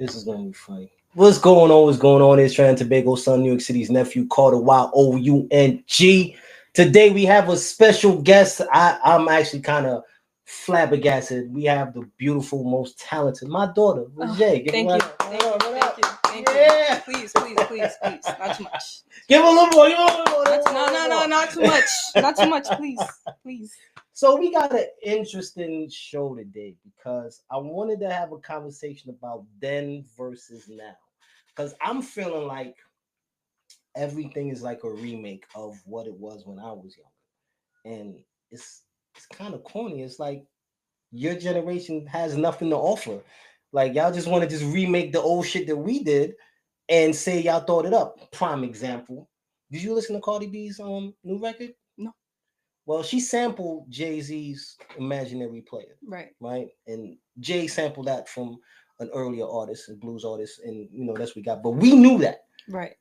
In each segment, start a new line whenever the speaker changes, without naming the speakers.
This is gonna be funny. What's going on? What's going on? It's Tran Tobago, son, New York City's nephew, Carter Young. Today we have a special guest. I'm actually kind of flabbergasted. We have the beautiful, most talented, my daughter, Rajay.
Thank you. Thank you.
Yeah.
Please. Not too much.
Give a little more. Give a little more.
No, not too much. Not too much, please.
So we got an interesting show today because I wanted to have a conversation about then versus now. Because I'm feeling like everything is like a remake of what it was when I was younger. And it's kind of corny. It's like your generation has nothing to offer. Like y'all just want to just remake the old shit that we did and say y'all thought it up. Prime example. Did you listen to Cardi B's new record?
No.
Well, she sampled Jay-Z's Imaginary Player. Right. And Jay sampled that from an earlier artist, a blues artist, and that's what we got. But we knew that.
Right.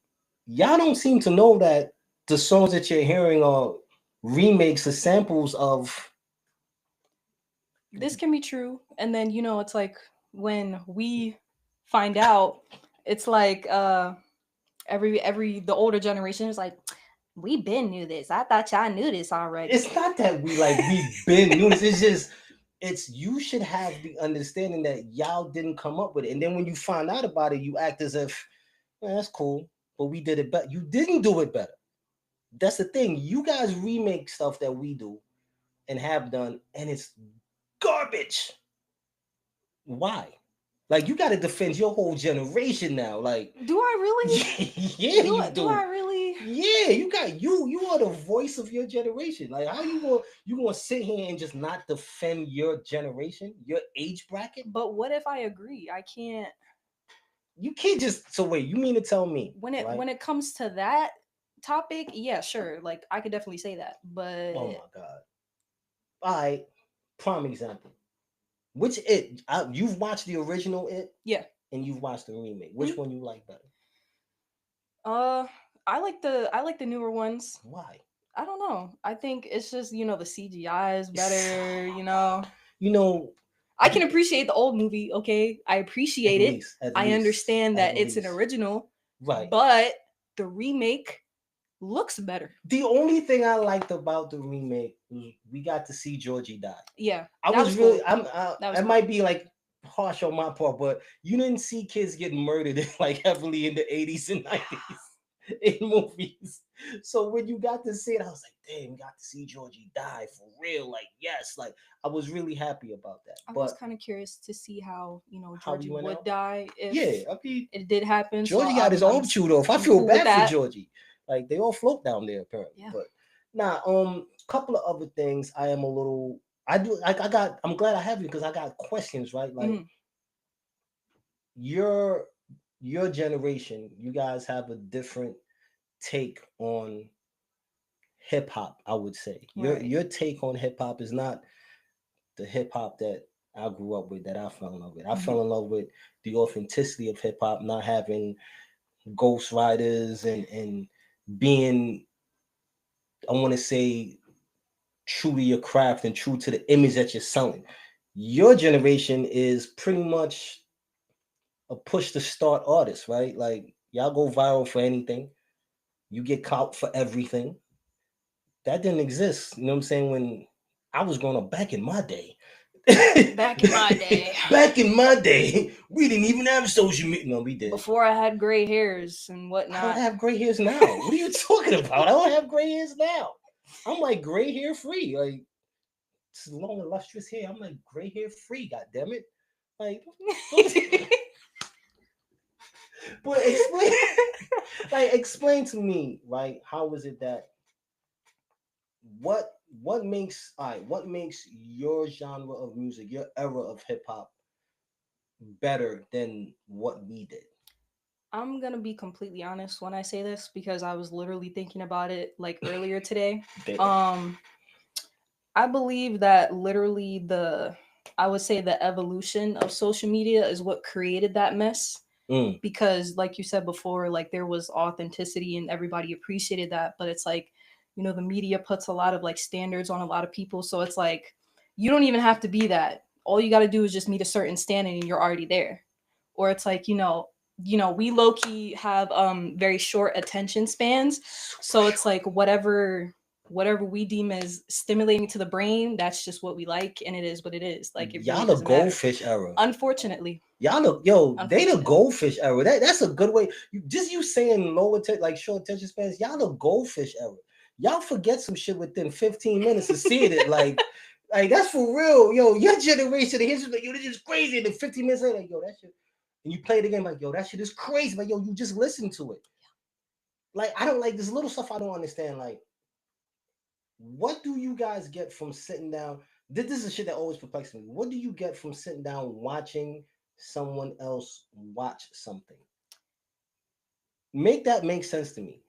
Y'all don't seem to know that the songs that you're hearing are remakes or samples of.
This can be true. And then, it's like when we find out, it's like the older generation is like, we been knew this. I thought y'all knew this already.
It's not that we been knew this. It's you should have the understanding that y'all didn't come up with it. And then when you find out about it, you act as if, that's cool, but we did it better. You didn't do it better. That's the thing. You guys remake stuff that we do and have done, and it's garbage. Why? Like, you got to defend your whole generation now. Like,
do I really?
Yeah, you do.
Do I really?
Yeah, you are the voice of your generation. Like, how you gonna sit here and just not defend your generation, your age bracket?
But what if I agree? I can't.
You can't just. So wait, you mean to tell me
when it comes to that topic? Yeah, sure. Like, I could definitely say that. But
oh my god! All right, prime example. Which you've watched the original It?
Yeah.
And you've watched the remake. Which one you like better?
I like the newer ones.
Why?
I don't know. I think it's just, the CGI is better, I can appreciate the old movie, okay? I appreciate it. I understand that it's an original.
Right.
But the remake looks better.
The only thing I liked about the remake was we got to see Georgie die.
Yeah.
I was really cool. Might be like harsh on my part, but you didn't see kids getting murdered like heavily in the 80s and 90s in movies. So when you got to see it, I was like, damn, we got to see Georgie die for real. Like, yes, like I was really happy about that.
I was kind of curious to see how, Georgie would die if it did happen.
Georgie got his arm chewed off. I feel bad for Georgie. Like, they all float down there apparently. Yeah. But couple of other things I am a little I'm glad I have you because I got questions, right? Like your generation, you guys have a different take on hip hop, I would say. Right. Your take on hip hop is not the hip hop that I grew up with, that I fell in love with. I fell in love with the authenticity of hip hop, not having ghost riders and being, I want to say, true to your craft and true to the image that you're selling. Your generation is pretty much a push to start artist, right? Like, y'all go viral for anything. You get caught for everything. That didn't exist. You know what I'm saying? When I was growing up back in my day.
Back in
my day, we didn't even have social media. No, we did.
Before I had gray hairs and whatnot.
I don't have gray hairs now. What are you talking about? I don't have gray hairs now. I'm like gray hair free. Like, it's long, illustrious hair. I'm like gray hair free. God damn it! Like, but explain to me, right? How is it that what makes your genre of music, your era of hip hop, better than what we did?
I'm gonna be completely honest when I say this because I was literally thinking about it like earlier today. I believe that literally I would say the evolution of social media is what created that mess. Because like you said before, like there was authenticity and everybody appreciated that, but it's like, the media puts a lot of like standards on a lot of people. So it's like, you don't even have to be that. All you got to do is just meet a certain standard and you're already there. or it's like, we low-key have very short attention spans. So it's like whatever we deem as stimulating to the brain, that's just what we like, and it is what it is. Like, it
Y'all
really
the
doesn't matter.
goldfish era.
Unfortunately.
Y'all look, they the goldfish era. That's a good way. You saying like short attention spans. Y'all the goldfish era. Y'all forget some shit within 15 minutes of seeing it. Like that's for real. Your generation, the history, like, this is crazy. And then 15 minutes later, like, that shit. And you play the game like, that shit is crazy. Like, you just listen to it. Like, I don't like this little stuff. I don't understand. Like, what do you guys get from sitting down? This is the shit that always perplexes me. What do you get from sitting down watching someone else watch something? Make that make sense to me.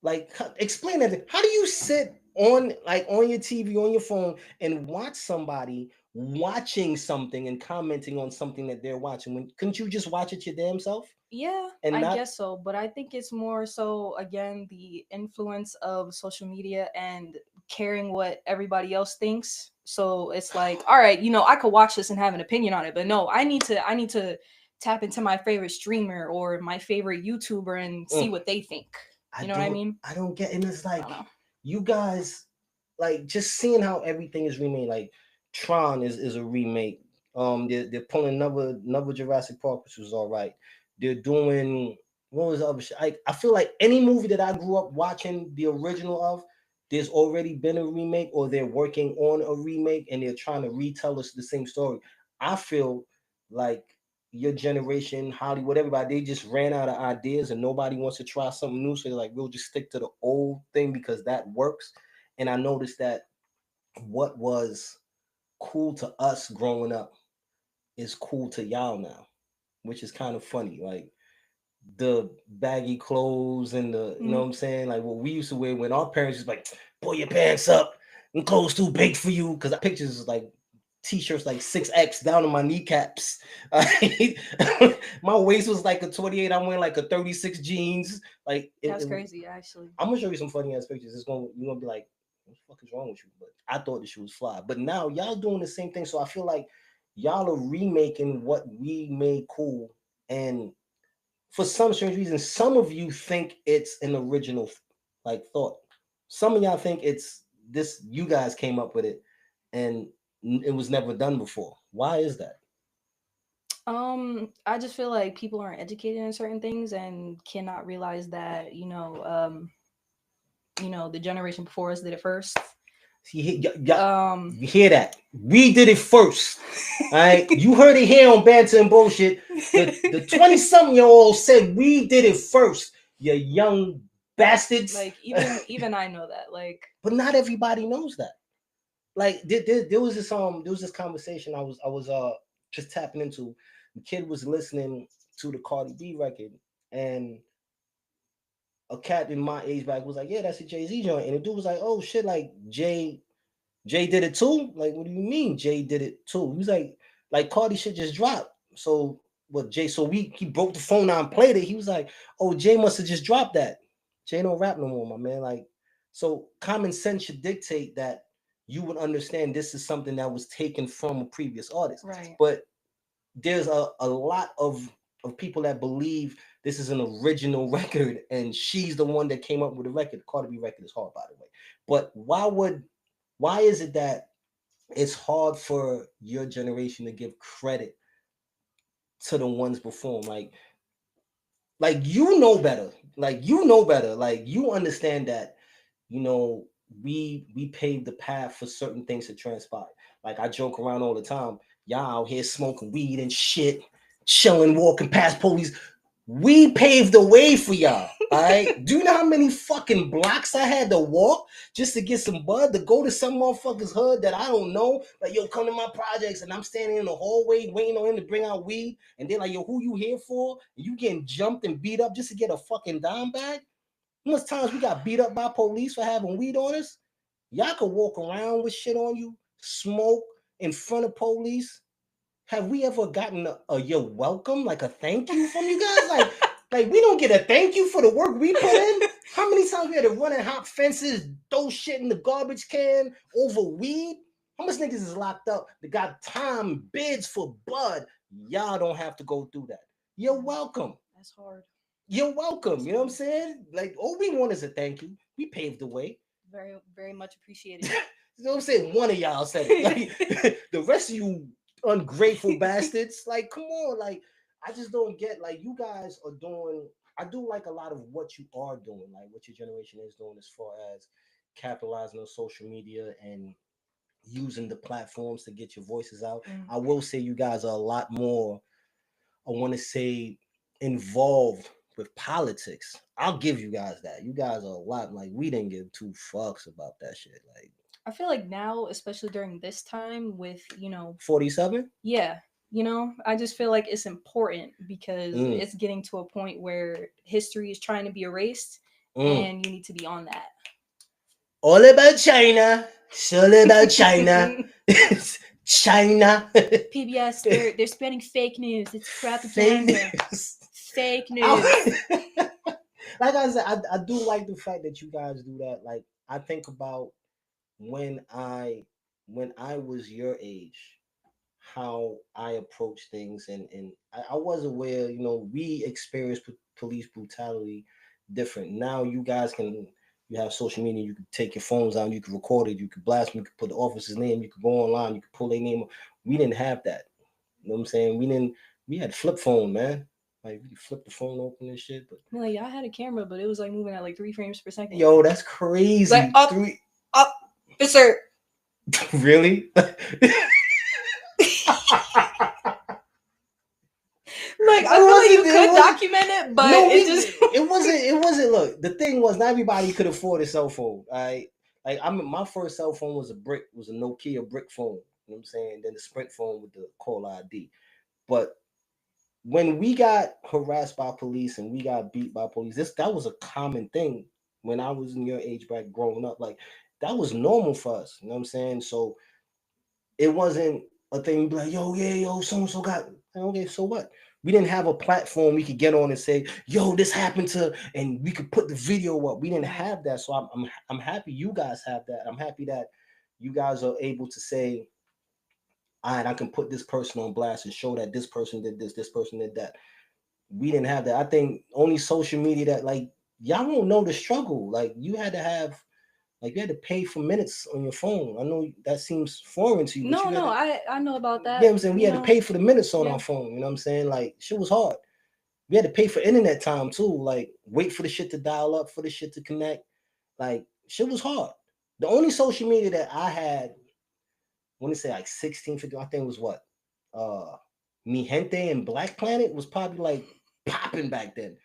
Like, explain that. How do you sit on your TV, on your phone, and watch somebody watching something and commenting on something that they're watching? Couldn't you just watch it your damn self?
Yeah, I guess so. But I think it's more so, again, the influence of social media and caring what everybody else thinks. So it's like, all right, I could watch this and have an opinion on it, but no, I need to tap into my favorite streamer or my favorite YouTuber and see what they think. You know what I mean?
I don't get, and it's like, you guys, like, just seeing how everything is remade. Like, Tron is a remake. They're pulling another Jurassic Park, which was all right. They're doing, what was the other shit? I feel like any movie that I grew up watching the original of, there's already been a remake, or they're working on a remake and they're trying to retell us the same story. I feel like your generation, Hollywood, everybody, they just ran out of ideas and nobody wants to try something new. So they're like, we'll just stick to the old thing because that works. And I noticed that what was cool to us growing up is cool to y'all now, which is kind of funny. Like, the baggy clothes and the, you know what I'm saying? Like, what we used to wear when our parents was like, pull your pants up and clothes too big for you. Cause pictures is like t-shirts like 6X down to my kneecaps. My waist was like a 28. I'm wearing like a 36 jeans. Like,
that's crazy, actually.
I'm gonna show you some funny ass pictures. You're gonna be like, what the fuck is wrong with you? But I thought the shoe was fly. But now y'all doing the same thing. So I feel like y'all are remaking what we made cool. And for some strange reason, some of you think it's an original like thought. Some of y'all think it's this, you guys came up with it and it was never done before. Why is that?
I just feel like people aren't educated in certain things and cannot realize that, the generation before us did it first.
You hear that? We did it first. All right, you heard it here on Banter and Bullshit. The 20-something-year-old said we did it first. You young bastards.
Like, even I know that. Like,
but not everybody knows that. Like, there was this conversation I was just tapping into. The kid was listening to the Cardi B record, and a cat in my age back was like, yeah, that's a Jay-Z joint. And the dude was like, oh shit, like Jay did it too? Like, what do you mean Jay did it too? He was like Cardi shit just dropped. So what Jay, so he broke the phone out and played it. He was like, oh, Jay must have just dropped that. Jay don't rap no more, my man. Like, so common sense should dictate that you would understand this is something that was taken from a previous artist.
right.
But there's a lot of people that believe this is an original record and she's the one that came up with the record. The Cardi B record is hard, by the way. But why is it that it's hard for your generation to give credit to the ones before them? Like you know better. Like you understand that, we paved the path for certain things to transpire. Like, I joke around all the time. Y'all out here smoking weed and shit, chilling, walking past police. We paved the way for y'all. All right. Do you know how many fucking blocks I had to walk just to get some bud, to go to some motherfucker's hood that I don't know? Like, yo, come to my projects, and I'm standing in the hallway waiting on him to bring out weed. And they're like, yo, who you here for? And you getting jumped and beat up just to get a fucking dime bag? How much times we got beat up by police for having weed on us? Y'all could walk around with shit on you, smoke in front of police. Have we ever gotten a you're welcome, like a thank you from you guys? Like we don't get a thank you for the work we put in. How many times we had to run and hop fences, throw shit in the garbage can over weed? How much niggas is locked up that got time bids for bud? Y'all don't have to go through that. You're welcome.
That's hard.
You're welcome.
That's
You know what I'm
hard.
saying? Like, all we want is a thank you. We paved the way.
Very, very much appreciated.
You know what I'm saying? One of y'all said it. Like, the rest of you ungrateful bastards. Like, come on. Like, I just don't get, like, you guys are doing, I do like a lot of what you are doing, like what your generation is doing as far as capitalizing on social media and using the platforms to get your voices out. I will say you guys are a lot more, I want to say, involved with politics. I'll give you guys that. You guys are a lot, like, we didn't give two fucks about that shit. Like,
I feel like now, especially during this time with,
47?
yeah, I just feel like it's important because
Mm,
it's getting to a point where history is trying to be erased
mm.
and you need to be on that.
All about China. It's all about China. China.
PBS, they're spreading fake news. It's
Fake
propaganda.
news.
Fake news.
Like I said, I do like the fact that you guys do that. Like, I think about when I when I was your age, how I approach things, and I was aware, we experienced police brutality different. Now you guys can, you have social media, you can take your phones out, you can record it, you can blast them, you can put the officer's name, you can go online, you can pull their name. We didn't have that. You know what I'm saying? We had flip phone, man. Like, we flip the phone open and shit. But
I mean, like, yeah, I had a camera, but it was like moving at like 3 frames per second.
yo, that's
Like
crazy.
up,
Three.
up, sir.
Really?
Like, I feel like you could document it, but
no,
it just
it wasn't. Look, the thing was, not everybody could afford a cell phone. Right? Like, my first cell phone was a Nokia brick phone. You know what I'm saying? Then the Sprint phone with the call ID. But when we got harassed by police and we got beat by police, that was a common thing when I was in your age back growing up. Like, that was normal for us. You know what I'm saying? So it wasn't a thing be like, yo, yeah, yo, so and so got, okay, so what? We didn't have a platform we could get on and say, yo, this happened to, and we could put the video up. We didn't have that. So I'm happy you guys have that. I'm happy that you guys are able to say, all right, I can put this person on blast and show that this person did this person did that. We didn't have that. I think only social media that, like, y'all won't know the struggle. Like, you had to have, like, you had to pay for minutes on your phone. I know that seems foreign to you, but
no,
you had
no,
to,
I know about
yeah,
that.
I'm saying we had to pay for the minutes on our phone. You know what I'm saying? Like, shit was hard. We had to pay for internet time too. Like, wait for the shit to dial up, for the shit to connect. Like, shit was hard. The only social media that I had, I want to say like 16, 15, I think it was what? Mi Gente and Black Planet was probably like popping back then.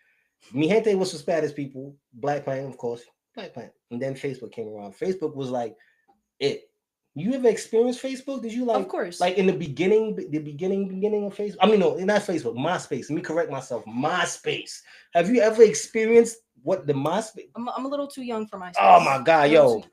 Mi Gente was for Spanish people. Black Planet, of course. Black Planet. And then Facebook came around. Facebook was like it. You ever experienced Facebook? Did you
Of
like
course.
like in the beginning of Facebook? I mean, no, not Facebook, MySpace. Let me correct myself. MySpace. Have you ever experienced what the MySpace?
I'm a little too young for
Oh
MySpace.
my god,
A little
yo.
too.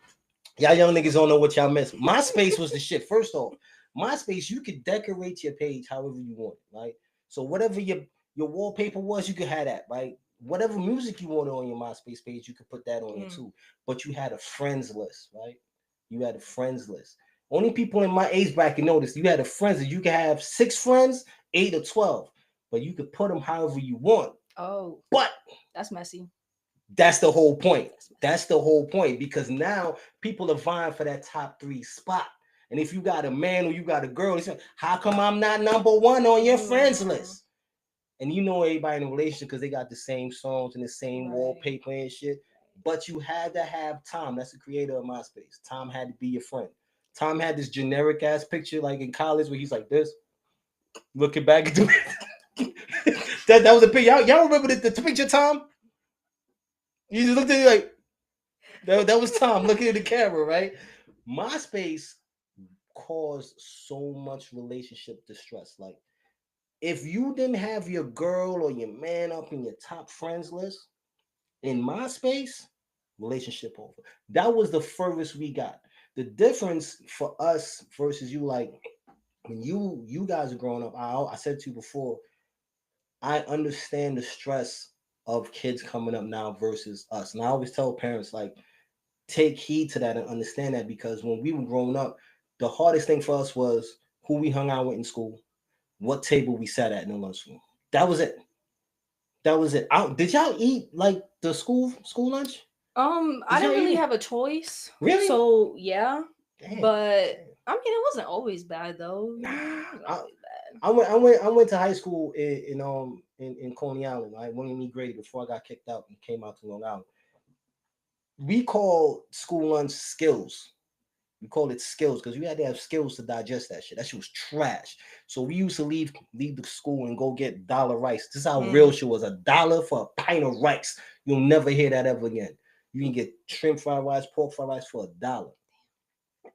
Y'all young niggas don't know what y'all missed. MySpace was the shit. First off, MySpace, you could decorate your page however you want, right? So whatever your wallpaper was, you could have that, right? Whatever music you wanted on your MySpace page, you could put that on there too. But you had a friends list, right? You had a friends list. Only people in my age bracket know this. You had a friends list. You could have 6 friends, 8 or 12, but you could put them however you want.
Oh,
But
that's messy.
that's the whole point. That's the whole point, because now people are vying for that top 3 spot. And if you got a man or you got a girl, it's like, how come I'm not number 1 on your friends list? And you know everybody in a relationship because they got the same songs and the same wallpaper and shit. But you had to have Tom. That's the creator of MySpace. Tom had to be your friend. Tom had this generic ass picture like in college where he's like this, looking back at the that was a picture. Y'all remember the picture, Tom? You just looked at it like that was Tom looking at the camera, right? MySpace caused so much relationship distress. Like, if you didn't have your girl or your man up in your top friends list in MySpace, relationship over. That was the furthest we got. The difference for us versus you, like when you guys are growing up, I said to you before, I understand the stress of kids coming up now versus us. And I always tell parents, like, take heed to that and understand that, because when we were growing up, the hardest thing for us was who we hung out with in school, what table we sat at in the lunchroom. That was it. That was it. Did y'all eat like the school lunch?
I
Did y'all
didn't
eat
really
it?
have a choice.
Really?
So yeah,
Damn.
but I mean, it wasn't always bad though.
Nah.
It wasn't always bad.
I went to high school in Coney Island. I went in me grade before I got kicked out and came out to Long Island. We call school lunch skills. We called it skills because you had to have skills to digest that shit. That shit was trash. So we used to leave the school and go get dollar rice. This is how real shit was. $1 for a pint of rice. You'll never hear that ever again. You can get shrimp fried rice, pork fried rice for $1.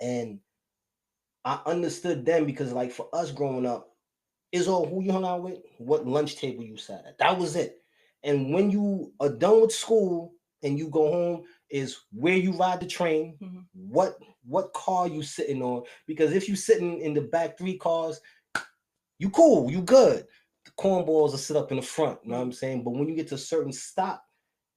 And I understood them because like for us growing up, is all who you hung out with, what lunch table you sat at. That was it. And when you are done with school and you go home, is where you ride the train, what car you sitting on. Because if you sitting in the back 3 cars, you cool, you good. The cornballs will sit up in the front, you know what I'm saying? But when you get to a certain stop,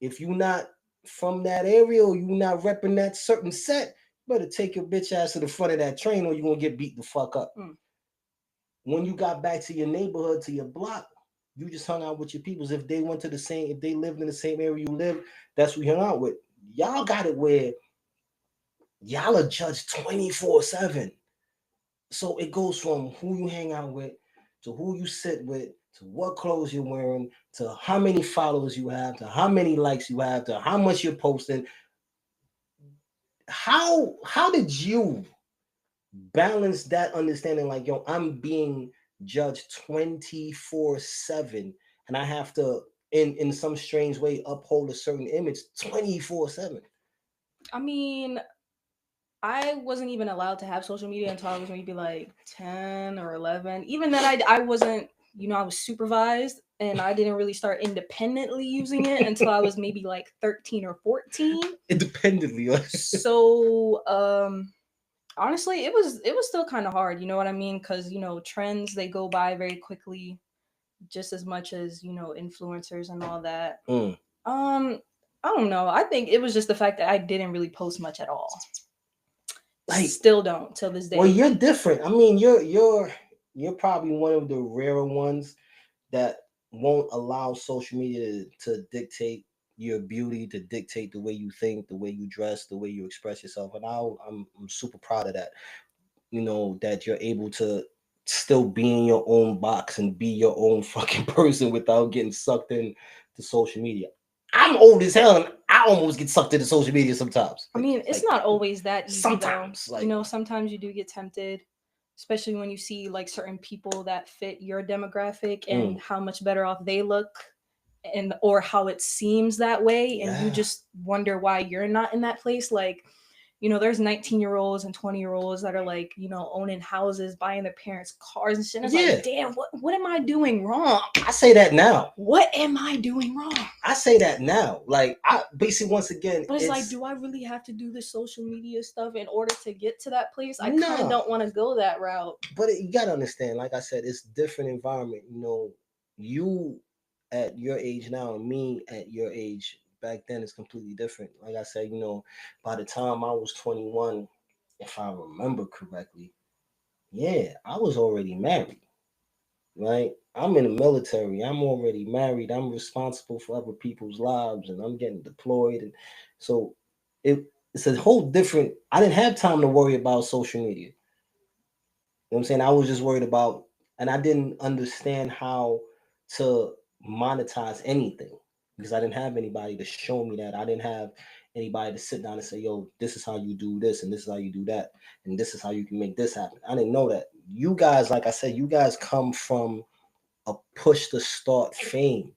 if you not from that area or you not repping that certain set, you better take your bitch ass to the front of that train or you're gonna get beat the fuck up. When you got back to your neighborhood, to your block, you just hung out with your peoples. If they if they lived in the same area you live, that's who you hung out with. Y'all got it where y'all are judged 24/7. So it goes from who you hang out with to who you sit with to what clothes you're wearing to how many followers you have to how many likes you have to how much you're posting. How did you balance that understanding like yo I'm being judged 24/7 and I have to in some strange way uphold a certain image 24/7?
I mean, I wasn't even allowed to have social media until I was maybe like 10 or 11. Even then, I wasn't, I was supervised and I didn't really start independently using it until I was maybe like 13 or 14.
Independently.
So, honestly, it was still kind of hard, you know what I mean? Because, trends, they go by very quickly, just as much as, influencers and all that. I don't know. I think it was just the fact that I didn't really post much at all. Like, still don't till this day.
Well, you're different. I mean, you're probably one of the rarer ones that won't allow social media to dictate your beauty, to dictate the way you think, the way you dress, the way you express yourself. And I'm super proud of that. That you're able to still be in your own box and be your own fucking person without getting sucked in to social media. I'm old as hell and I almost get sucked into social media sometimes.
I mean, it's not always that easy
sometimes,
though. Sometimes you do get tempted, especially when you see like certain people that fit your demographic and how much better off they look and or how it seems that way, and you just wonder why you're not in that place. Like, there's 19-year-olds and 20-year-olds that are like, owning houses, buying their parents' cars and shit. It's like, damn, what am I doing wrong?
I say that now.
What am I doing wrong?
I say that now. Like, I basically, once again,
but it's like, do I really have to do the social media stuff in order to get to that place? I kind of don't want to go that route.
But you gotta understand, like I said, it's different environment. You at your age now and me at your age back then is completely different. Like I said, by the time I was 21, if I remember correctly, yeah, I was already married. Right? I'm in the military. I'm already married. I'm responsible for other people's lives and I'm getting deployed. And so it's a whole different I didn't have time to worry about social media. You know what I'm saying? I was just worried about and I didn't understand how to monetize anything because I didn't have anybody to show me that. I didn't have anybody to sit down and say, yo, this is how you do this and this is how you do that and this is how you can make this happen. I didn't know that. You guys, like I said, you guys come from a push to start fame.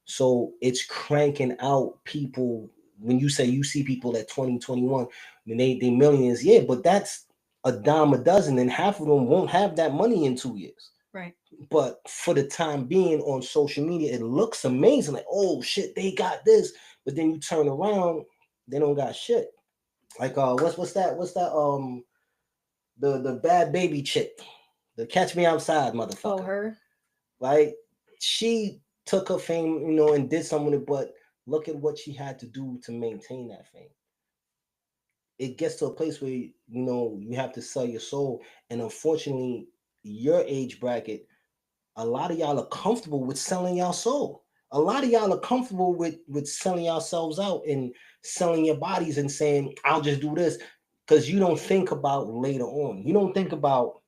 So it's cranking out people. When you say you see people at 20, 21, and they millions, yeah, but that's a dime a dozen, and half of them won't have that money in 2 years.
Right.
But for the time being on social media, it looks amazing. Like, oh shit, they got this. But then you turn around, they don't got shit. Like what's that? The bad baby chick. The Catch Me Outside motherfucker.
Oh, her.
Right? She took her fame, and did something with it, but look at what she had to do to maintain that fame. It gets to a place where you have to sell your soul, and unfortunately, your age bracket, a lot of y'all are comfortable with selling y'all soul. A lot of y'all are comfortable with selling yourselves out and selling your bodies and saying, I'll just do this. Because you don't think about later on. You don't think about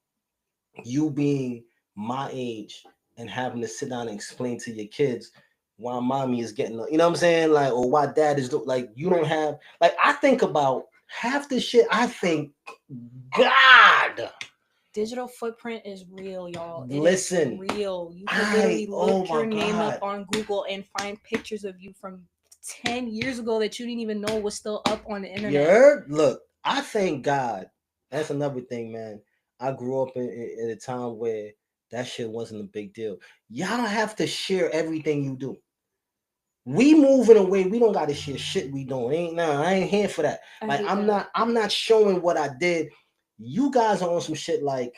you being my age and having to sit down and explain to your kids why mommy is getting, you know what I'm saying? Like, or why dad is like, you don't have, like, I think about half the shit. I think, God,
digital footprint is real, y'all. It
listen,
is real. You can literally
oh
look
my
your name up
God.
on Google and find pictures of you from 10 years ago that you didn't even know was still up on the
You
internet.
heard? Look, I thank God. That's another thing, man. I grew up in a time where that shit wasn't a big deal. Y'all don't have to share everything you do. We moving away. We don't got to share shit we doing. I ain't here for that. Like I'm not showing what I did. You guys are on some shit like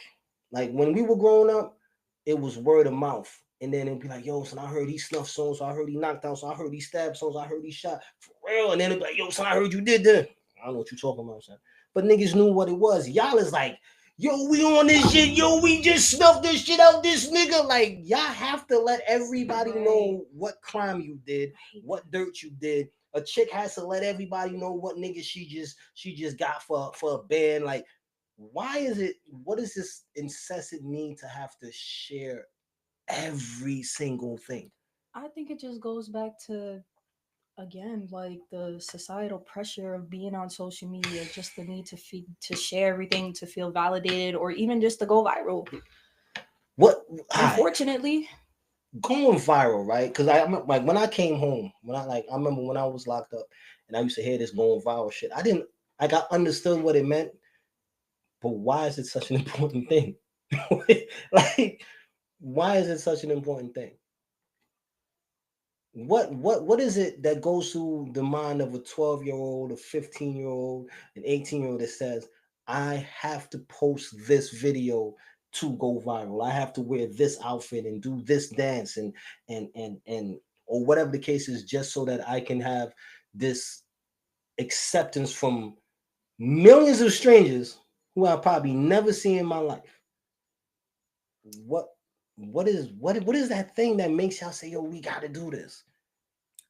when we were growing up, it was word of mouth. And then it'd be like, yo, son, I heard he snuffed songs, so I heard he knocked out, so I heard he stabbed songs, I heard he shot. For real. And then it'd be like, yo, son, I heard you did that. I don't know what you talking about, son. But niggas knew what it was. Y'all is like, yo, we on this shit. Yo, we just snuffed this shit out this nigga. Like, y'all have to let everybody know what crime you did, what dirt you did. A chick has to let everybody know what nigga she just got for a band. Like, why is it? What is this incessant need to have to share every single thing?
I think it just goes back to, again, like the societal pressure of being on social media, just the need to share everything, to feel validated, or even just to go viral.
What?
Unfortunately,
going viral, right? Because I like when I came home, I remember when I was locked up, and I used to hear this going viral shit. I didn't like I understood what it meant, but why is it such an important thing? Like, why is it such an important thing? What is it that goes through the mind of a 12-year-old, a 15-year-old, an 18-year-old that says, I have to post this video to go viral. I have to wear this outfit and do this dance and or whatever the case is, just so that I can have this acceptance from millions of strangers who I probably never see in my life. What what is that thing that makes y'all say, yo, we gotta do this?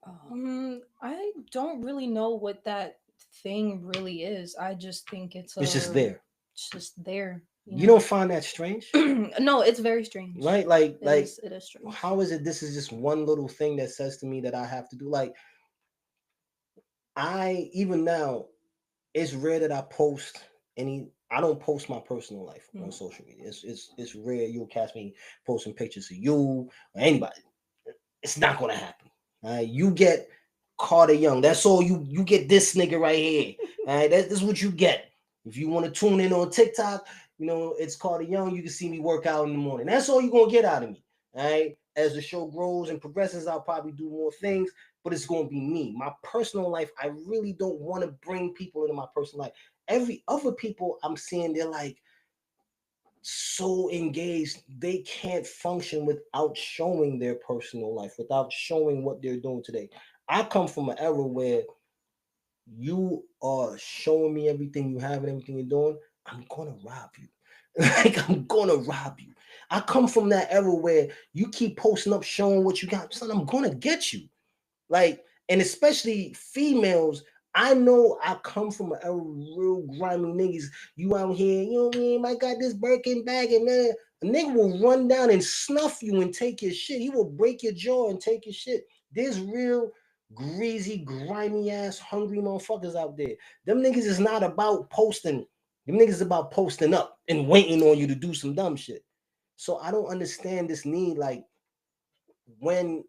I don't really know what that thing really is. I just think
It's just there.
It's just there.
You don't find that strange?
No, it's very strange.
Right? Like
it is strange.
How is it this is just one little thing that says to me that I have to do? Like, I even now, it's rare that I post I don't post my personal life on social media. It's rare you'll catch me posting pictures of you or anybody. It's not gonna happen. All right, you get Carter Young. That's all you get. This nigga right here. All right, this is what you get. If you want to tune in on TikTok, it's Carter Young. You can see me work out in the morning. That's all you're gonna get out of me. All right. As the show grows and progresses, I'll probably do more things, but it's gonna be me. My personal life, I really don't want to bring people into my personal life. Every other people I'm seeing, they're like so engaged, they can't function without showing their personal life, without showing what they're doing today. I come from an era where you are showing me everything you have and everything you're doing, I'm gonna rob you. Like, I'm gonna rob you. I come from that era where you keep posting up showing what you got, son, I'm gonna get you. Like, and especially females, I know I come from a real grimy niggas. You out here, you know what I mean? I got this Birkin bag, and then a nigga will run down and snuff you and take your shit. He will break your jaw and take your shit. There's real greasy, grimy ass, hungry motherfuckers out there. Them niggas is not about posting. Them niggas is about posting up and waiting on you to do some dumb shit. So I don't understand this need. Like, when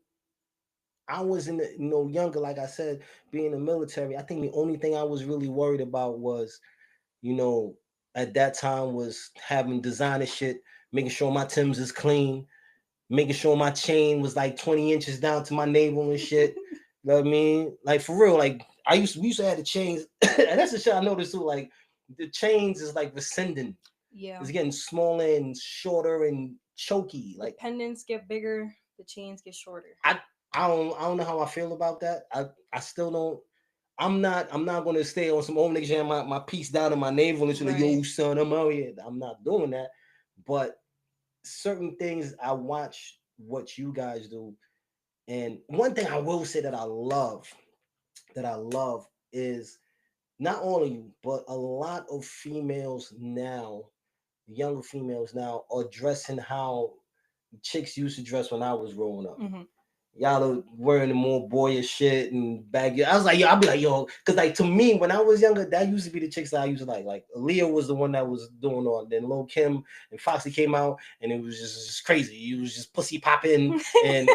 I was in the, younger, like I said, being in the military, I think the only thing I was really worried about was, you know, at that time was having designer shit, making sure my Timbs is clean, making sure my chain was like 20 inches down to my navel and shit. You know what I mean? Like, for real, like we used to have the chains, and that's the shit I noticed too. Like, the chains is like rescinding.
Yeah.
It's getting smaller and shorter and choky. Like,
the pendants get bigger, the chains get shorter.
I don't know how I feel about that. I still don't. I'm not gonna stay on some old niggas and my piece down in my navel and say, yo, son, I'm out here. I'm not doing that. But certain things I watch what you guys do, and one thing I will say that I love is not all of you, but a lot of females now, younger females now, are dressing how chicks used to dress when I was growing up.
Mm-hmm.
Y'all are wearing the more boyish shit and baggy. I was like, yo, I'll be like, yo, because like to me, when I was younger, that used to be the chicks that I used to like. Like Aaliyah was the one that was doing all. Then Lil Kim and Foxy came out, and it was just crazy. It was just pussy popping and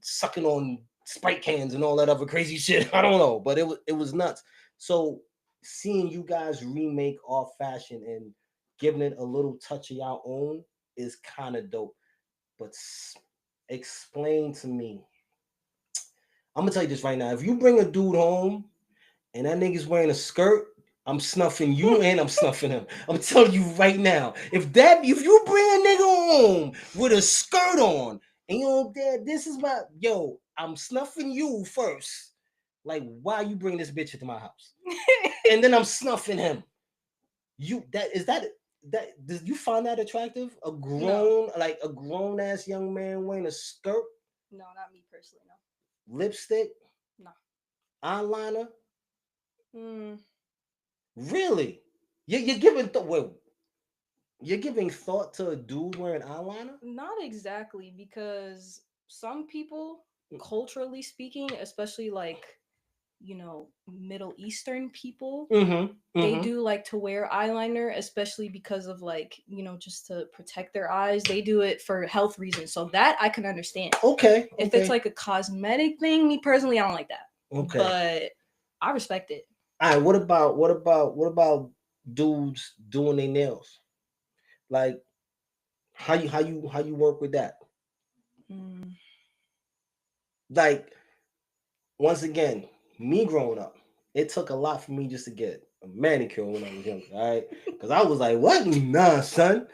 sucking on Sprite cans and all that other crazy shit. I don't know, but it was nuts. So seeing you guys remake our fashion and giving it a little touch of your own is kind of dope. But explain to me. I'm gonna tell you this right now. If you bring a dude home and that nigga's wearing a skirt, I'm snuffing you and I'm snuffing him. I'm telling you right now. If you bring a nigga home with a skirt on and you know, Dad, this is my yo, I'm snuffing you first. Like, why you bring this bitch into my house? And then I'm snuffing him. You that do you find that attractive?
No.
Like a grown ass young man wearing a skirt,
No, not me personally. No.
lipstick,
No.
eyeliner?
Mm,
Really? You're giving wait, you're giving thought to a dude wearing eyeliner?
not exactly, because some people, culturally speaking, especially like, Middle Eastern people,
Mm-hmm.
they
Mm-hmm.
do like to wear eyeliner, especially because of like, just to protect their eyes. They do it for health reasons. So that I can understand.
Okay.
If it's
Okay.
like a cosmetic thing, me personally, I don't like that.
Okay.
But I respect it.
All right. What about dudes doing their nails? Like how you work with that?
Mm,
Like once again, me growing up, it took a lot for me just to get a manicure when I was younger, all right? Because I was like, what? Nah, son.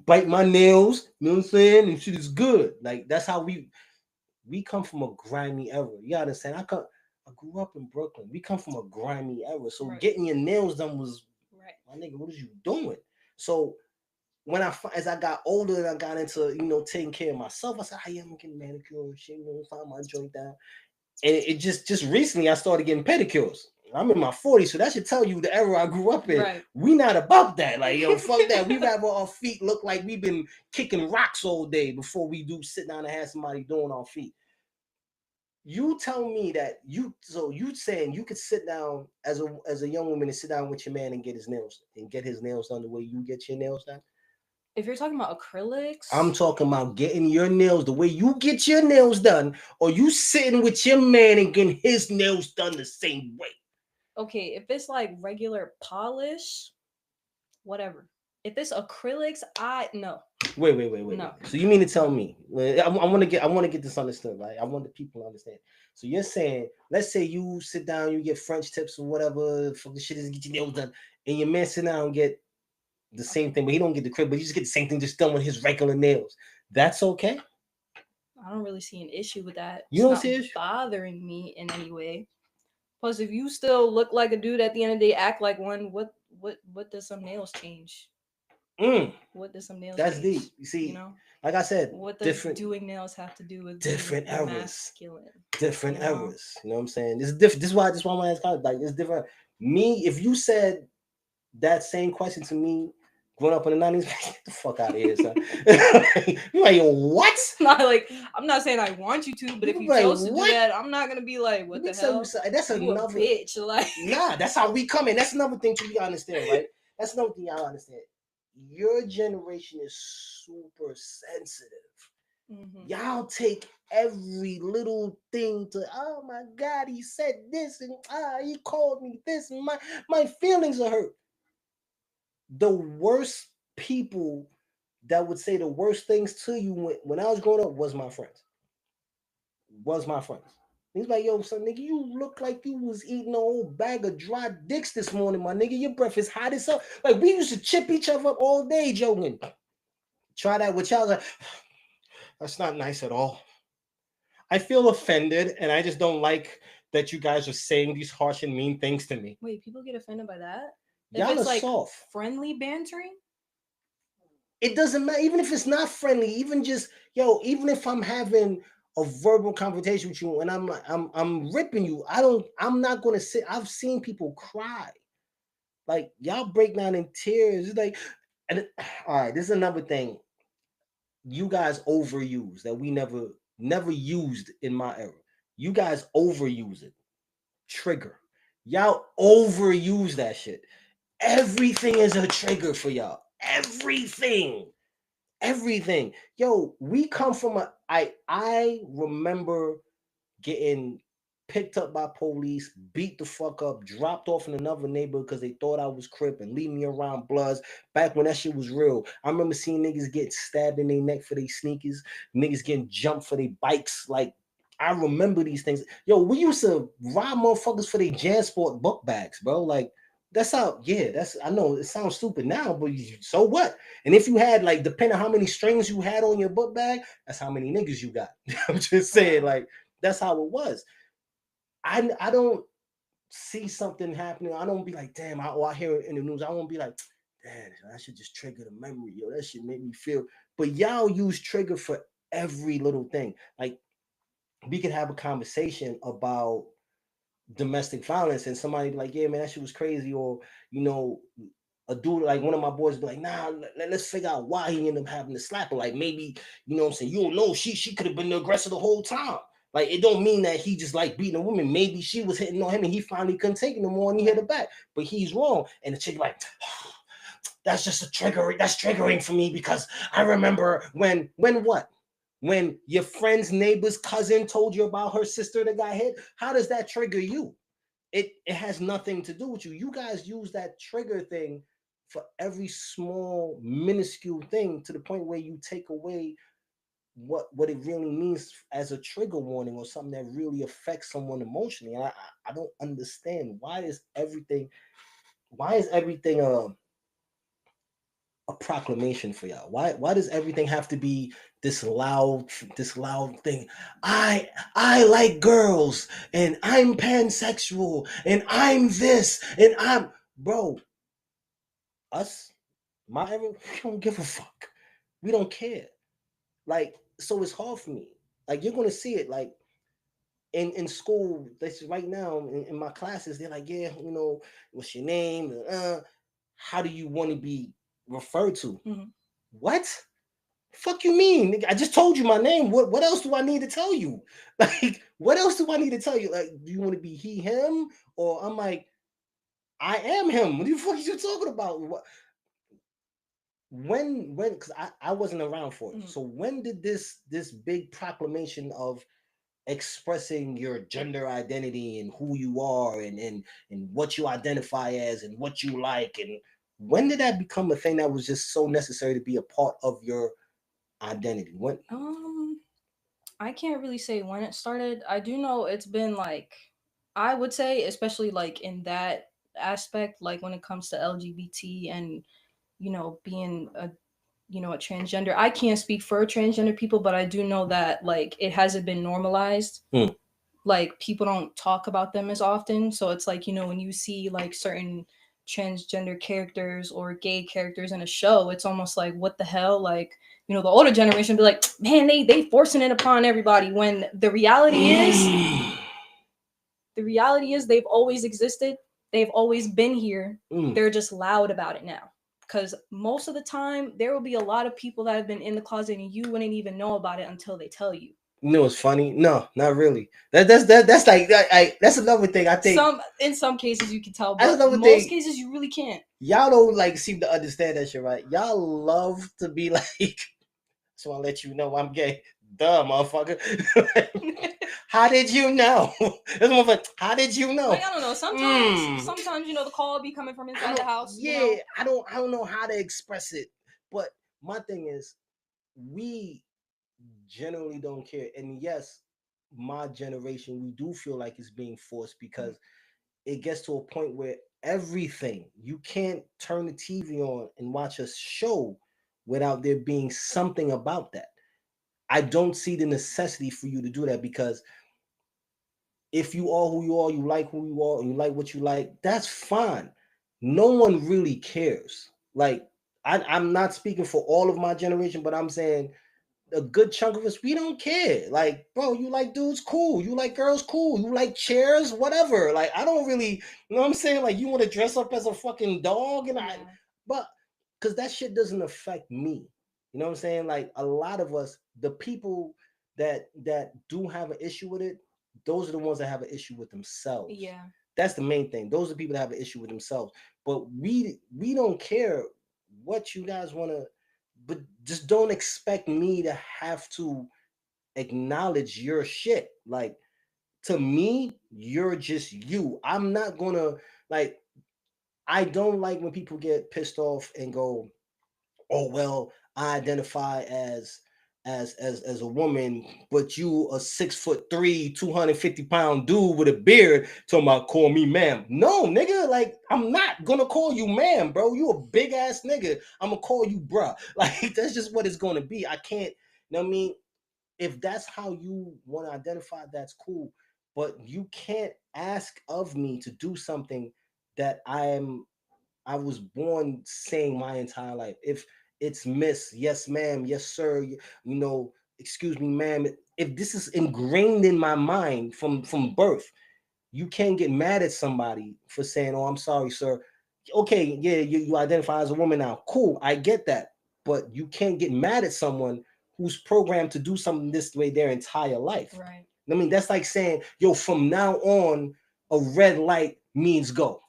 Bite my nails, you know what I'm saying? And shit is good. Like, that's how we come from a grimy era. You gotta understand, I grew up in Brooklyn. We come from a grimy era. So
right.
getting your nails done was,
Right.
my nigga, what is you doing? So when as I got older and I got into, taking care of myself, I said, hey, I'm getting manicure and shit, find my joint down. And it just recently I started getting pedicures. I'm in my 40s, so that should tell you the era I grew up in.
Right.
We not about that. Like, yo, fuck that. We rather our feet look like we've been kicking rocks all day before we do sit down and have somebody doing our feet. You tell me that you saying you could sit down as a young woman and sit down with your man and get his nails done the way you get your nails done.
If you're talking about acrylics,
I'm talking about getting your nails the way you get your nails done, or you sitting with your man and getting his nails done the same way.
okay, if it's like regular polish, whatever. If it's acrylics, I no.
Wait.
No.
So you mean to tell
No.
me? I want to get this understood, right? I want the people to understand. So you're saying, let's say you sit down, you get French tips or whatever, for the shit is get your nails done, and your man sit down and get the same thing, but he don't get the crib, but he just get the same thing just done with his regular nails. That's okay.
I don't really see an issue with that.
You
It's
don't
not
see it?
bothering me in any way. Plus, if you still look like a dude at the end of the day, act like one. What does some nails change?
Mm,
What does some nails
that's
change?
deep. You
You
see,
know,
like I said,
what does
different
doing nails have to do with being
different eras.
masculine?
Different
You know,
eras. You know what I'm saying? This is different. This is why I'm asking. Like, it's different. Me, if you said that same question to me growing up in the 90s, get the fuck out of here, son. You like, yo, what?
not like I'm not saying I want you to, but
You
if
be
you
like,
chose to do
what?
that, I'm not gonna be like,
Let
what
me
the
tell you
hell?
something. That's
You a
another.
bitch, like.
Nah, that's how we come in. That's another thing too. You gotta understand, right? That's another thing y'all understand. Your generation is super sensitive.
Mm-hmm.
Y'all take every little thing to, oh my God, he said this and he called me this and my feelings are hurt. The worst people that would say the worst things to you when I was growing up was my friends. Was my friends. He's like, yo, son, nigga, you look like you was eating a whole bag of dry dicks this morning, my nigga. Your breath is hot as hell. Like, we used to chip each other up all day, Joe. And try that with y'all. Like, that's not nice at all. I feel offended, and I just don't like that you guys are saying these harsh and mean things to me.
Wait, people get offended by that? If
Y'all are
it's like
soft.
friendly bantering?
It doesn't matter, even if it's not friendly, even just even if I'm having a verbal confrontation with you and I'm like I'm ripping you, I'm not gonna sit. I've seen people cry. Like y'all break down in tears. It's like, and all right, this is another thing you guys overuse that we never used in my era. You guys overuse it. Trigger. Y'all overuse that shit. Everything is a trigger for y'all. Everything. Everything. Yo, we come from I remember getting picked up by police, beat the fuck up, dropped off in another neighborhood because they thought I was Crip and leave me around Bloods. Back when that shit was real, I remember seeing niggas get stabbed in their neck for their sneakers, niggas getting jumped for their bikes. Like I remember these things. Yo, we used to rob motherfuckers for their JanSport book bags, bro. Like that's how. Yeah, that's. I know it sounds stupid now, but so what? And if you had like, depending on how many strings you had on your book bag, that's how many niggas you got. I'm just saying, like that's how it was. I don't see something happening. I don't be like, damn, I hear it in the news. I won't be like, damn, I should just trigger the memory. Yo, that should make me feel. But y'all use trigger for every little thing. Like we could have a conversation about domestic violence and somebody be like, yeah, man, that shit was crazy. Or, you know, a dude like one of my boys be like, nah, let's figure out why he ended up having to slap her. Like maybe, you know what I'm saying, you don't know, she could have been the aggressor the whole time. Like it don't mean that he just like beating a woman. Maybe she was hitting on him and he finally couldn't take it no more and he hit her back. But he's wrong. And the chick like, oh, that's just a trigger. That's triggering for me because I remember when what? When your friend's neighbor's cousin told you about her sister that got hit. How does that trigger you? It has nothing to do with you. You guys use that trigger thing for every small minuscule thing to the point where you take away what it really means as a trigger warning or something that really affects someone emotionally. And I don't understand why is everything a proclamation for y'all? Why does everything have to be this loud thing? I like girls and I'm pansexual and I'm this and I'm bro. Us, my we don't give a fuck. We don't care. Like so, it's hard for me. Like you're gonna see it. Like in school, this right now in my classes, they're like, yeah, you know, what's your name? How do you want to be referred to?
Mm-hmm.
What? Fuck you mean? I just told you my name. What else do I need to tell you? Like, what else do I need to tell you? Like, do you want to be he, him? Or I'm like, I am him. What the fuck are you talking about? What when because I wasn't around for it.
Mm-hmm.
So when did this big proclamation of expressing your gender identity and who you are and what you identify as and what you like and when did that become a thing that was just so necessary to be a part of your identity? When
I can't really say when it started. I do know it's been like, I would say, especially like in that aspect, like when it comes to LGBT and, being a transgender. I can't speak for transgender people, but I do know that like it hasn't been normalized.
Hmm.
Like people don't talk about them as often. So it's like, when you see like certain transgender characters or gay characters in a show, it's almost like, what the hell? Like, the older generation be like, man, they forcing it upon everybody, when the reality is they've always existed. They've always been here. They're just loud about it now. Because most of the time, there will be a lot of people that have been in the closet and you wouldn't even know about it until they tell you.
You know, it's funny. No, not really. That's like that's another thing. I think
In some cases you can tell,
that's
but
another
most
thing.
cases you really can't.
Y'all don't like seem to understand that shit, right? Y'all love to be like, so I'll let you know I'm gay. Duh, motherfucker. How did you know? This motherfucker, how did you know?
Like, I don't know. Sometimes the call be coming from inside the house.
Yeah, I don't know how to express it. But my thing is, we generally don't care. And yes, my generation, we do feel like it's being forced because it gets to a point where everything you can't turn the TV on and watch a show without there being something about that. I don't see the necessity for you to do that because if you are who you are, you like who you are, and you like what you like, that's fine. No one really cares. Like, I'm not speaking for all of my generation, but I'm saying a good chunk of us, we don't care. Like, bro, you like dudes, cool. You like girls, cool. You like chairs, whatever. Like, I don't really, you know what I'm saying? Like, you want to dress up as a fucking dog, but because that shit doesn't affect me. You know what I'm saying? Like, a lot of us, the people that do have an issue with it, those are the ones that have an issue with themselves.
Yeah.
That's the main thing. Those are the people that have an issue with themselves. But we don't care what you guys want to, but just don't expect me to have to acknowledge your shit. Like, to me, you're just you. I'm not gonna, like, I don't like when people get pissed off and go, oh well, I identify as a woman, but you a 6'3", 250-pound dude with a beard talking about call me ma'am. No, nigga, like, I'm not gonna call you ma'am, bro. You a big ass nigga. I'm gonna call you bruh. Like, that's just what it's gonna be. I can't, you know what I mean? If that's how you want to identify, that's cool. But you can't ask of me to do something that I was born saying my entire life. If it's miss, yes, ma'am, yes, sir, excuse me, ma'am. If this is ingrained in my mind from birth, you can't get mad at somebody for saying, "Oh, I'm sorry, sir." Okay, yeah, you identify as a woman now. Cool, I get that. But you can't get mad at someone who's programmed to do something this way their entire life.
Right.
I mean, that's like saying, "Yo, from now on, a red light means go."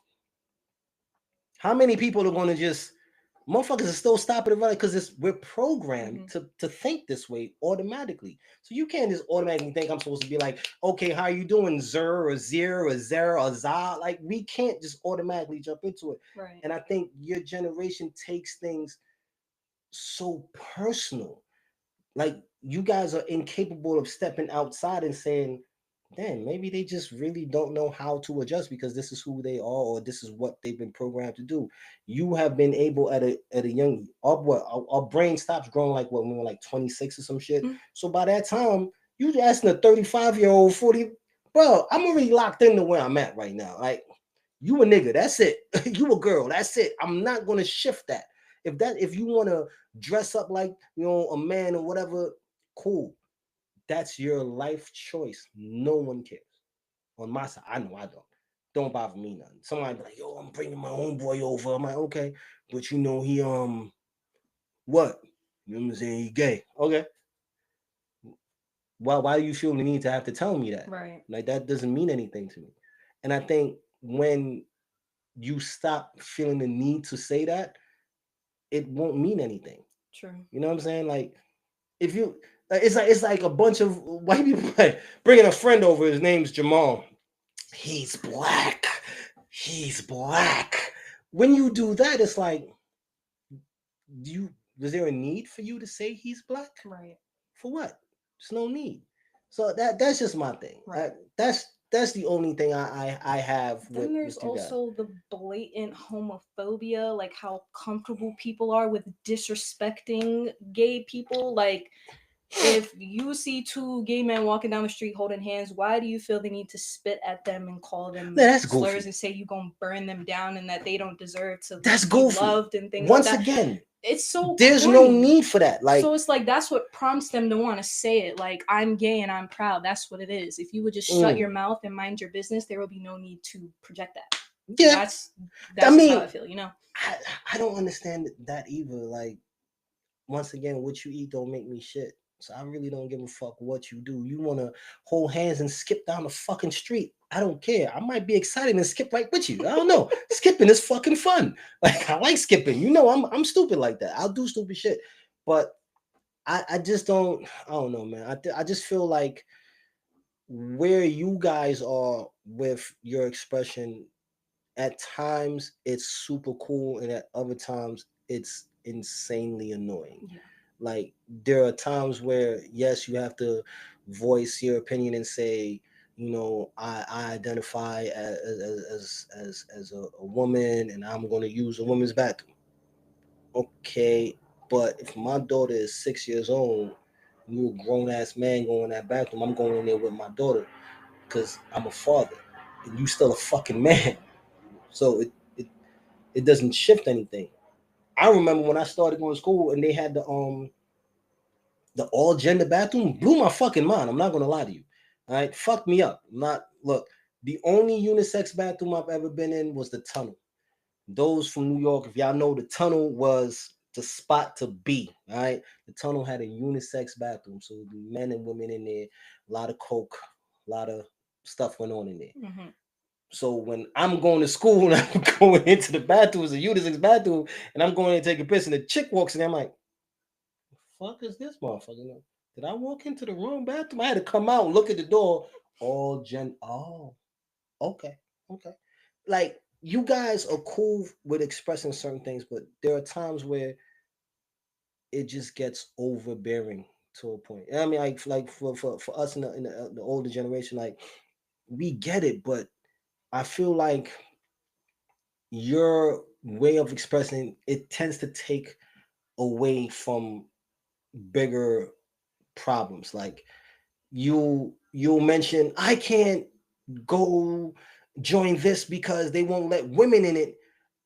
How many people are going to just motherfuckers are still stopping the run because we're programmed to think this way automatically. So you can't just automatically think I'm supposed to be like, okay, how are you doing, Zer or Zir or Zer or Za? Like, we can't just automatically jump into it.
Right.
And I think your generation takes things so personal. Like, you guys are incapable of stepping outside and saying, damn, maybe they just really don't know how to adjust because this is who they are or this is what they've been programmed to do. You have been able at a young our brain stops growing like what when we're like 26 or some shit. So by that time, you asking a 35-year-old, 40, bro, I'm already locked into where I'm at right now. Like, you a nigga, that's it. You a girl, that's it. I'm not gonna shift that. If you wanna dress up like a man or whatever, cool. That's your life choice. No one cares. On my side, I know I don't. Don't bother me nothing. Somebody be like, yo, I'm bringing my homeboy over. I'm like, okay, but he what? You know what I'm saying? He gay. Okay. Why do you feel the need to have to tell me that?
Right.
Like, that doesn't mean anything to me. And I think when you stop feeling the need to say that, it won't mean anything.
True.
You know what I'm saying? Like, if you, it's like a bunch of white people like, bringing a friend over. His name's Jamal. He's black. He's black. When you do that, it's like, was there a need for you to say he's black?
Right.
For what? There's no need. So that's just my thing.
Right.
That's the only thing I have
Then there's
with you guys.
also the blatant homophobia, like how comfortable people are with disrespecting gay people. Like, if you see two gay men walking down the street holding hands, why do you feel the need to spit at them and call them
That's
slurs
goofy.
and say you're gonna burn them down and that they don't deserve to
That's
be
goofy.
loved and things
Once
like that?
again,
It's so
there's
corny.
no need for that. Like,
so it's like that's what prompts them to want to say it. Like, I'm gay and I'm proud. That's what it is. If you would just shut your mouth and mind your business, there will be no need to project that.
yeah,
That's
I
just
mean,
how I feel.
I don't understand that either. Like, once again, what you eat don't make me shit. So I really don't give a fuck what you do. You want to hold hands and skip down the fucking street. I don't care. I might be excited and skip right with you. I don't know. Skipping is fucking fun. Like, I like skipping. I'm stupid like that. I'll do stupid shit. But I just don't. I don't know, man. I just feel like where you guys are with your expression, at times it's super cool, and at other times it's insanely annoying.
Yeah.
Like, there are times where yes, you have to voice your opinion and say, I identify as a woman, and I'm going to use a woman's bathroom. Okay, but if my daughter is 6 years old, and you're a grown ass man going in that bathroom, I'm going in there with my daughter because I'm a father, and you still a fucking man. So it doesn't shift anything. I remember when I started going to school and they had the all gender bathroom, blew my fucking mind. I'm not gonna lie to you. All right, fucked me up. I'm not look. The only unisex bathroom I've ever been in was the tunnel. Those from New York, if y'all know, the tunnel was the spot to be. All right, the tunnel had a unisex bathroom, so the men and women in there, a lot of coke, a lot of stuff went on in there.
Mm-hmm.
So when I'm going to school and I'm going into the bathroom, it's a unisex bathroom, and I'm going in to take a piss, and the chick walks in, I'm like, fuck is this motherfucker? Did I walk into the wrong bathroom? I had to come out and look at the door. All gen. Oh, okay, okay. Like you guys are cool with expressing certain things, but there are times where it just gets overbearing to a point. I mean, like for us in the older generation, like we get it, but I feel like your way of expressing it tends to take away from bigger problems. Like you'll mention I can't go join this because they won't let women in it,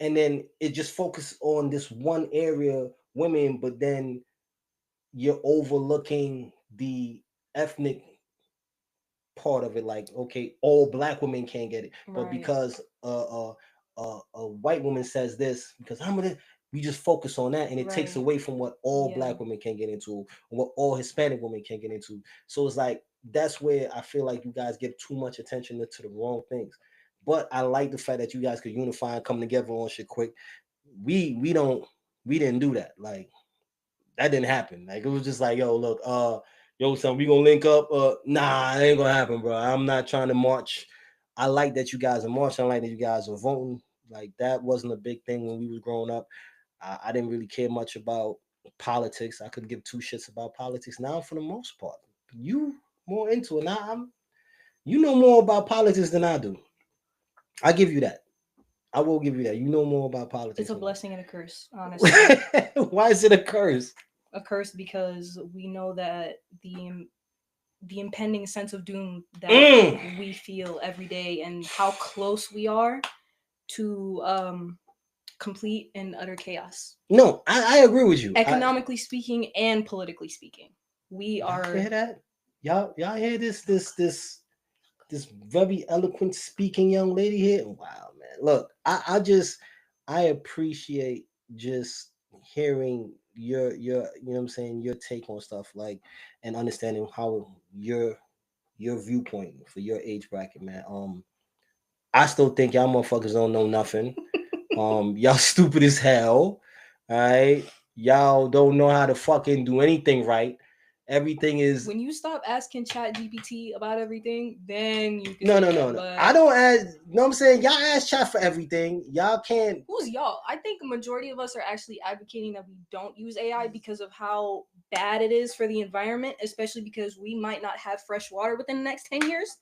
and then it just focuses on this one area, women, but then you're overlooking the ethnic part of it. Like, okay, all black women can't get it, but
Right.
because a white woman says this, because I'm gonna, we just focus on that, and it takes
Right.
away from what all
Yeah.
black women can get into, what all Hispanic women can get into. So it's like that's where I feel like you guys give too much attention to the wrong things. But I like the fact that you guys could unify and come together on shit quick. We don't we didn't do that. Like that didn't happen. Like it was just like, yo, look, yo, son, we gonna link up. Nah, it ain't gonna happen, bro. I'm not trying to march. I like that you guys are marching. I like that you guys are voting. Like that wasn't a big thing when we was growing up. I didn't really care much about politics. I couldn't give two shits about politics. Now, for the most part, you more into it. Now, you know more about politics than I do. I give you that. I will give you that. You know more about
It's
politics
a
than I
blessing and a curse, honestly.
do. Why is it a curse?
A curse because we know that the impending sense of doom that
Mm.
we feel every day and how close we are to complete and utter chaos.
No, I agree with you.
Economically speaking and politically speaking. We
Y'all
are
hear that? Y'all hear this very eloquent speaking young lady here? Wow, man. Look, I appreciate just hearing your you know what I'm saying, your take on stuff, like, and understanding how your viewpoint for your age bracket, man. I still think y'all motherfuckers don't know nothing. Y'all stupid as hell. All right. Y'all don't know how to fucking do anything right. Everything is
when you stop asking Chat GPT about everything, then you can
no,
say
no,
that.
no, no.
But
I don't ask. You know what I'm saying? Y'all ask chat for everything. Y'all can't.
who's y'all? I think a majority of us are actually advocating that we don't use AI because of how bad it is for the environment, especially because we might not have fresh water within the next 10 years.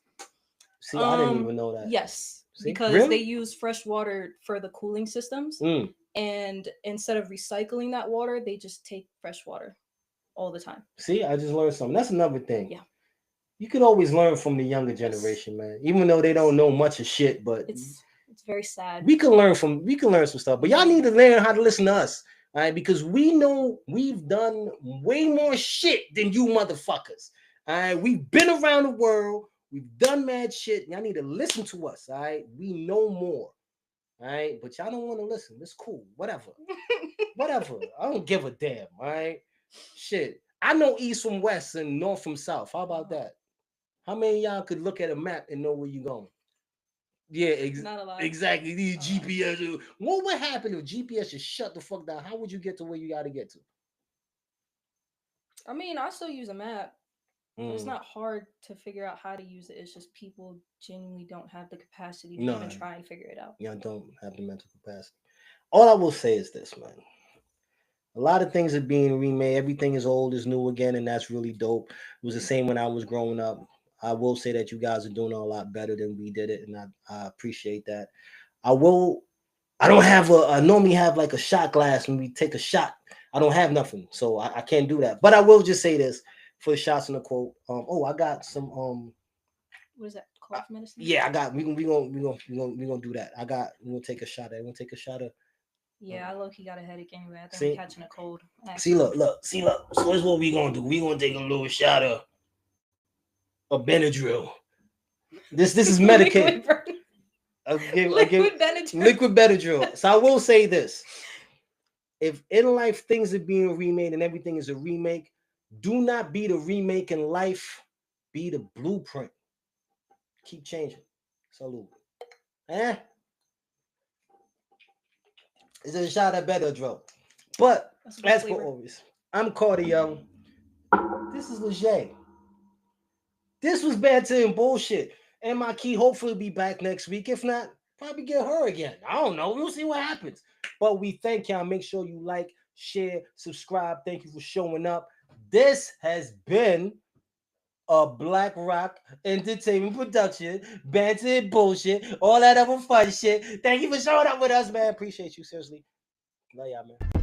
See, I didn't even know that.
Yes,
See,
because they
really?
use fresh water for the cooling systems,
Mm.
and instead of recycling that water, they just take fresh water all the time.
See, I just learned something. That's another thing.
Yeah.
You could always learn from the younger
Yes.
generation, man. Even though they don't know much of shit, but
It's very sad.
we can learn some stuff. But y'all
Yeah.
need to learn how to listen to us, all right? Because we know we've done way more shit than you motherfuckers. All right, we've been around the world. We've done mad shit. Y'all need to listen to us. All right, we know more. All right, but y'all don't want to listen. It's cool. Whatever. Whatever. I don't give a damn. All right. Shit. I know east from west and north from south. How about that? How many of y'all could look at a map and know where you're going? Yeah,
Not a lot.
exactly. These
Not a lot.
GPS. What would happen if GPS just shut the fuck down? How would you get to where you got to get to?
I mean, I still use a map. It's
Mm.
not hard to figure out how to use it. It's just people genuinely don't have the capacity to even
No,
try and figure it out.
y'all don't have the mental capacity. All I will say is this, man. A lot of things are being remade. Everything is old is new again, and that's really dope. It was the same when I was growing up. I will say that you guys are doing a lot better than we did it, and I appreciate that. I will. I don't have a. I normally have like a shot glass when we take a shot. I don't have nothing, so I can't do that. But I will just say this for the shots in the quote. I got some.
What is that? Cough medicine?
Yeah, I got. We gonna do that. I got. We gonna take a shot. I want to take a shot of
Yeah, I low-key got a headache anyway. I think I'm catching a cold.
Actually. See, look. So here's what we're gonna do. We're gonna take a little shot of Benadryl. This is medicated.
Liquid Benadryl.
Liquid Benadryl. So I will say this: if in life things are being remade and everything is a remake, do not be the remake in life. Be the blueprint. Keep changing. Salute. It's a shot at Benadryl. But as for always, I'm Carter Young. This is Leger. This was Banter and Bullshit. And my key hopefully be back next week. If not, probably get her again. I don't know. We'll see what happens. But we thank y'all. Make sure you like, share, subscribe. Thank you for showing up. This has been a Black Rock Entertainment production. Banter and Bullshit. All that other fun shit. Thank you for showing up with us, man. Appreciate you. Seriously. Love y'all, man.